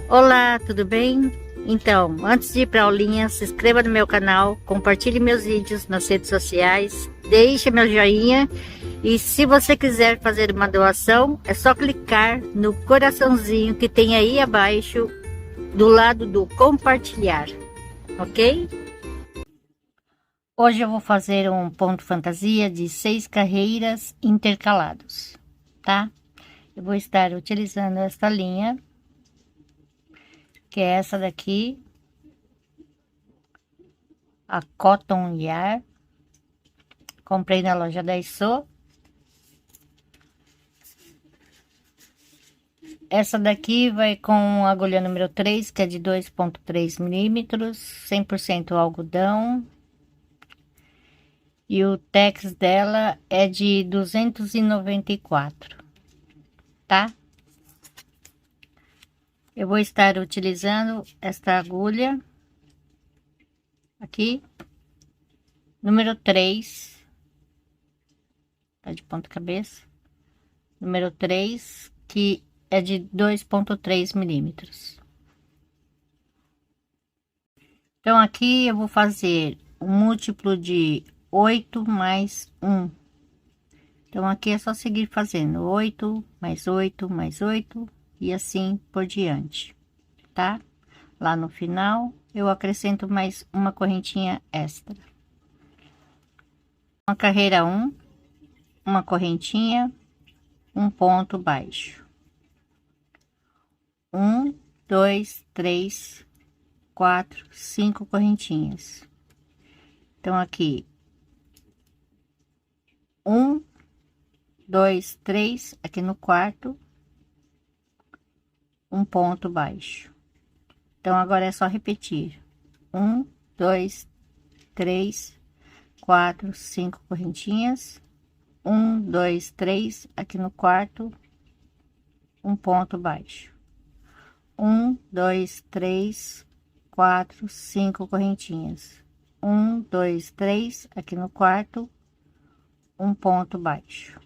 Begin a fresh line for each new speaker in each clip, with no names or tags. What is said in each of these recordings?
Olá, tudo bem? Então, antes de ir para a aulinha, se inscreva no meu canal, compartilhe meus vídeos nas redes sociais, deixe meu joinha e se você quiser fazer uma doação, é só clicar no coraçãozinho que tem aí abaixo do lado do compartilhar, ok? Hoje eu vou fazer um ponto fantasia de 6 carreiras intercalados, tá? Eu vou estar utilizando esta linha, que é essa daqui, a Cotton Yarn. Comprei na loja da Isso. Essa daqui vai com agulha número 3, que é de 2,3 milímetros, 100% algodão. E o tex dela é de 294, tá? Eu vou estar utilizando esta agulha aqui, número 3, tá de ponta cabeça, número 3, que é de 2,3 milímetros. Então, aqui eu vou fazer um múltiplo de 8 mais 1. Então, aqui é só seguir fazendo 8 mais 8 mais 8 e assim por diante, tá? Lá no final, eu acrescento mais uma correntinha extra. Uma carreira 1, uma correntinha, um ponto baixo. 1, 2, 3, 4, 5 correntinhas. Então, aqui, 1, 2, 3, aqui no quarto, um ponto baixo. Então, agora é só repetir. 1, 2, 3, 4, 5 correntinhas. 1, 2, 3, aqui no quarto, um ponto baixo. 1, 2, 3, 4, 5 correntinhas. 1, 2, 3, aqui no quarto, um ponto baixo.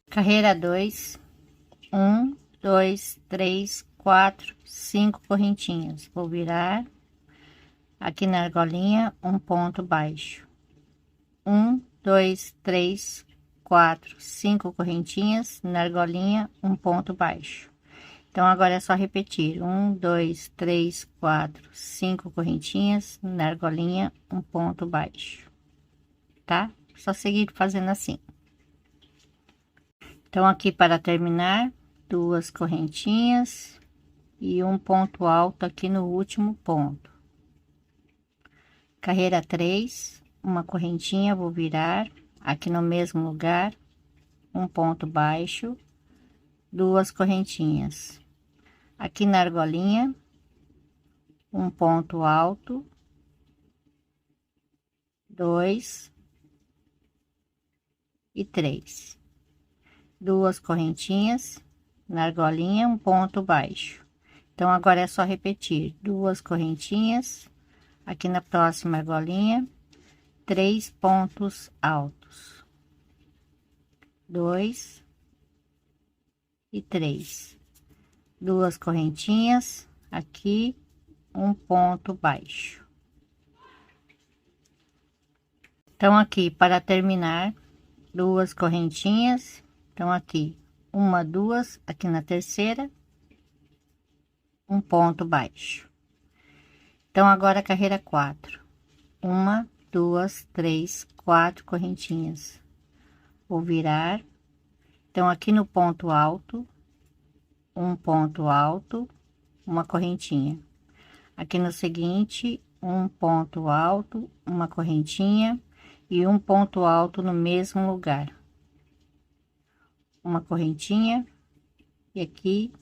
Carreira 2, 1, 2, 3, 4, 5 correntinhas. Vou virar aqui na argolinha, um ponto baixo. 1, 2, 3, 4, 5 correntinhas na argolinha, um ponto baixo. Então, agora é só repetir: 1, 2, 3, 4, 5 correntinhas na argolinha, um ponto baixo, tá? Só seguir fazendo assim. Então, aqui para terminar, 2 correntinhas e um ponto alto aqui no último ponto. Carreira 3, uma correntinha, vou virar aqui no mesmo lugar, um ponto baixo, 2 correntinhas. Aqui na argolinha, um ponto alto, 2 e 3. 2 correntinhas na argolinha, um ponto baixo. Então, agora é só repetir: 2 correntinhas, aqui na próxima argolinha, 3 pontos altos, 2 e 3. 2 correntinhas, aqui, um ponto baixo. Então, aqui, para terminar, 2 correntinhas. Então, aqui, uma, 2, aqui na terceira, um ponto baixo. Então, agora a carreira 4. 1, 2, 3, 4 correntinhas. Vou virar. Então, aqui no ponto alto, um ponto alto, uma correntinha. Aqui no seguinte, um ponto alto, uma correntinha e um ponto alto no mesmo lugar. Uma correntinha e aqui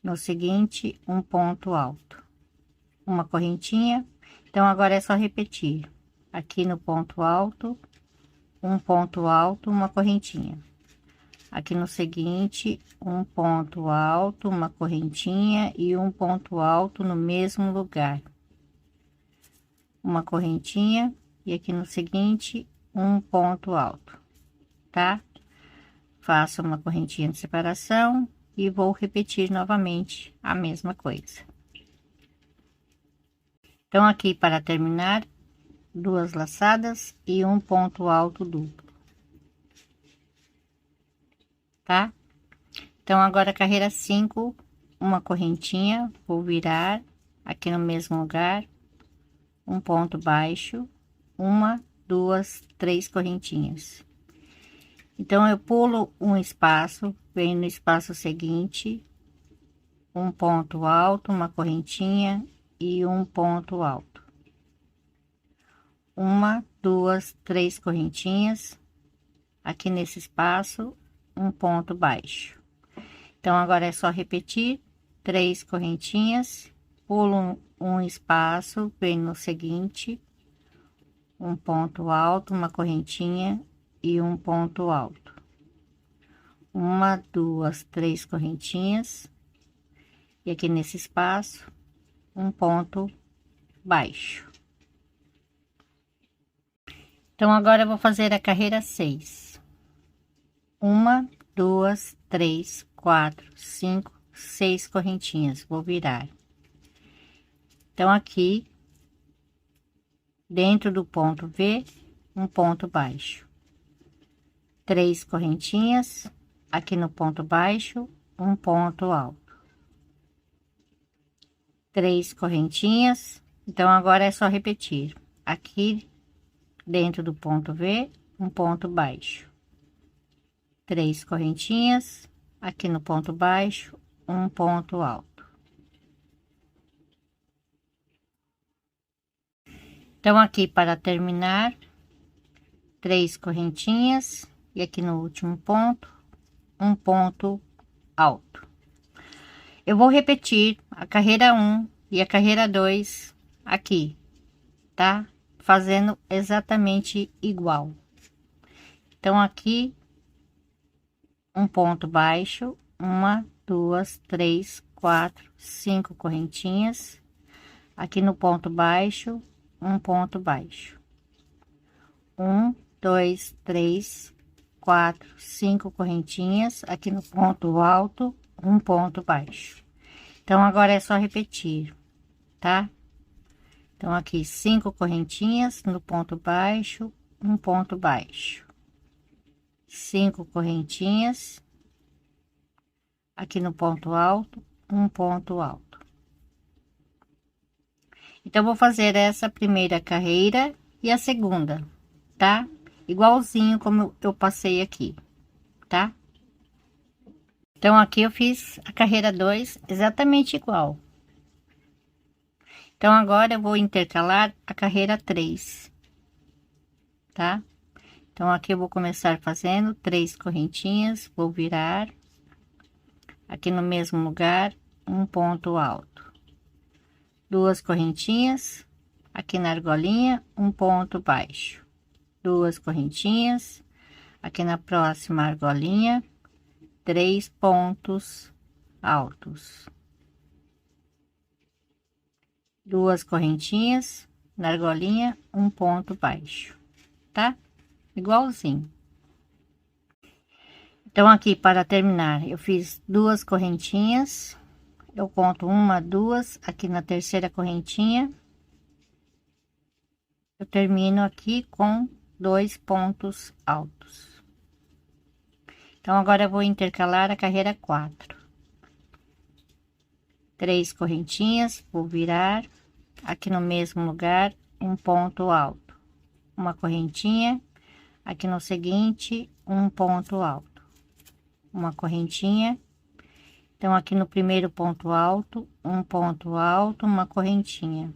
no seguinte, um ponto alto, uma correntinha. Então, agora é só repetir: aqui no ponto alto, um ponto alto, uma correntinha. Aqui no seguinte, um ponto alto, uma correntinha e um ponto alto no mesmo lugar. Uma correntinha e aqui no seguinte, um ponto alto, tá? faço uma correntinha de separação e vou repetir novamente a mesma coisa. Então, aqui para terminar, 2 laçadas e um ponto alto duplo, tá? Então, agora carreira 5, uma correntinha, vou virar aqui no mesmo lugar, um ponto baixo, uma, 2, 3 correntinhas. Então, eu pulo um espaço, venho no espaço seguinte, um ponto alto, uma correntinha e um ponto alto. Uma, 2, 3 correntinhas, aqui nesse espaço, um ponto baixo. Então, agora é só repetir 3 correntinhas, pulo um espaço, venho no seguinte, um ponto alto, uma correntinha e um ponto alto. Uma, 2, 3 correntinhas, e aqui nesse espaço, um ponto baixo. Então, agora eu vou fazer a carreira 6. 1, 2, 3, 4, 5, 6 correntinhas, vou virar. Então, aqui, dentro do ponto V, um ponto baixo. 3 correntinhas, aqui no ponto baixo, um ponto alto. 3 correntinhas, então agora é só repetir. Aqui, dentro do ponto V, um ponto baixo. 3 correntinhas, aqui no ponto baixo, um ponto alto. Então, aqui para terminar, 3 correntinhas, e aqui no último ponto, um ponto alto. Eu vou repetir a carreira 1 e a carreira 2 aqui, tá? Fazendo exatamente igual. Então, aqui, um ponto baixo, 1, 2, 3, 4, 5 correntinhas, aqui no ponto baixo, um ponto baixo. 1, 2, 3, 4, 5 correntinhas, aqui no ponto alto, um ponto baixo. Então, agora é só repetir, tá? Então, aqui 5 correntinhas no ponto baixo, um ponto baixo. 5 correntinhas, aqui no ponto alto, um ponto alto. Então, vou fazer essa primeira carreira e a segunda, tá? Igualzinho como eu passei aqui, tá? Então, aqui eu fiz a carreira 2 exatamente igual. Então, agora eu vou intercalar a carreira 3, tá? Então, aqui eu vou começar fazendo 3 correntinhas, vou virar, aqui no mesmo lugar, um ponto alto. 2 correntinhas, aqui na argolinha, um ponto baixo. 2 correntinhas, aqui na próxima argolinha, 3 pontos altos. 2 correntinhas na argolinha, um ponto baixo, tá? Igualzinho. Então, aqui para terminar, eu fiz 2 correntinhas, eu conto 1, 2, aqui na terceira correntinha, eu termino aqui com 2 pontos altos. Então, agora eu vou intercalar a carreira 4. 3 correntinhas, vou virar, aqui no mesmo lugar, um ponto alto. Uma correntinha, aqui no seguinte, um ponto alto. Uma correntinha. Então, aqui no primeiro ponto alto, um ponto alto, uma correntinha.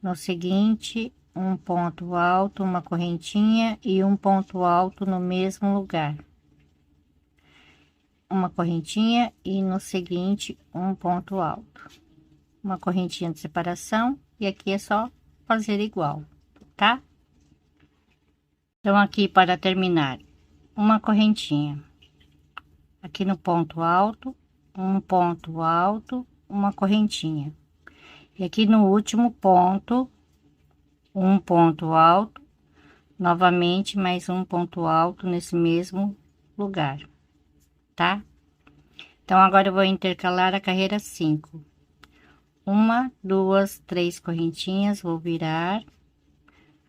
No seguinte, um ponto alto, uma correntinha e um ponto alto no mesmo lugar. Uma correntinha e no seguinte, um ponto alto. Uma correntinha de separação e aqui é só fazer igual, tá? Então, aqui para terminar, uma correntinha. Aqui no ponto alto, um ponto alto, uma correntinha. E aqui no último ponto, um ponto alto, novamente mais um ponto alto nesse mesmo lugar. tá? Então, agora eu vou intercalar a carreira 5. Uma, duas, três correntinhas, vou virar.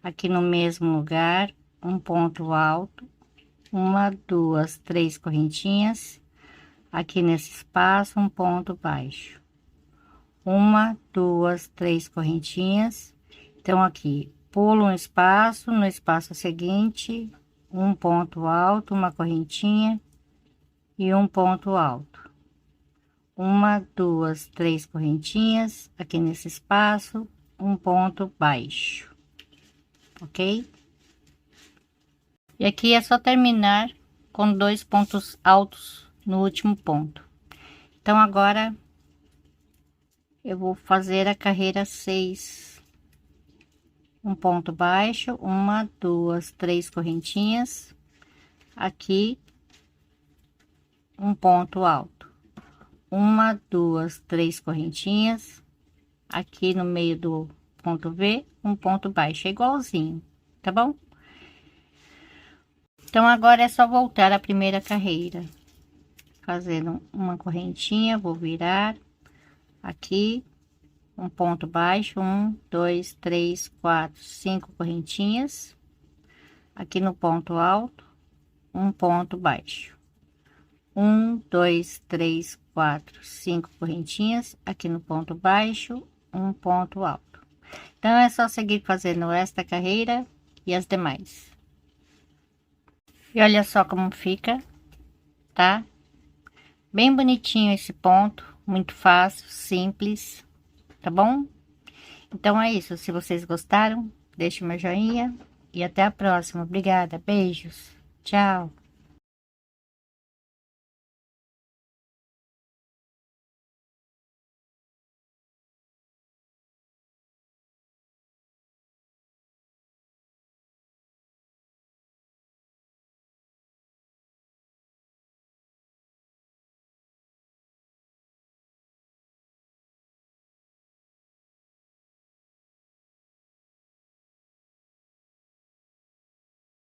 Aqui no mesmo lugar, um ponto alto. Uma, duas, três correntinhas. Aqui nesse espaço, um ponto baixo. Uma, duas, três correntinhas. Então, aqui, pulo um espaço, no espaço seguinte, um ponto alto, uma correntinha e um ponto alto. Uma, duas, três correntinhas, aqui nesse espaço, um ponto baixo, ok? E aqui é só terminar com 2 pontos altos no último ponto. Então, agora, eu vou fazer a carreira 6. Um ponto baixo, uma, duas, três correntinhas, aqui, um ponto alto. Uma, duas, três correntinhas, aqui no meio do ponto V, um ponto baixo, é igualzinho, tá bom? Então, agora é só voltar a primeira carreira, fazendo uma correntinha, vou virar aqui, um ponto baixo, um, dois, três, quatro, 5 correntinhas, aqui no ponto alto, um ponto baixo. Um, dois, três, quatro, 5 correntinhas, aqui no ponto baixo, um ponto alto. Então, é só seguir fazendo esta carreira e as demais. E olha só como fica, tá? Bem bonitinho esse ponto, muito fácil, simples, tá bom? Então é isso, se vocês gostaram, deixe meu joinha e até a próxima. Obrigada, beijos, tchau!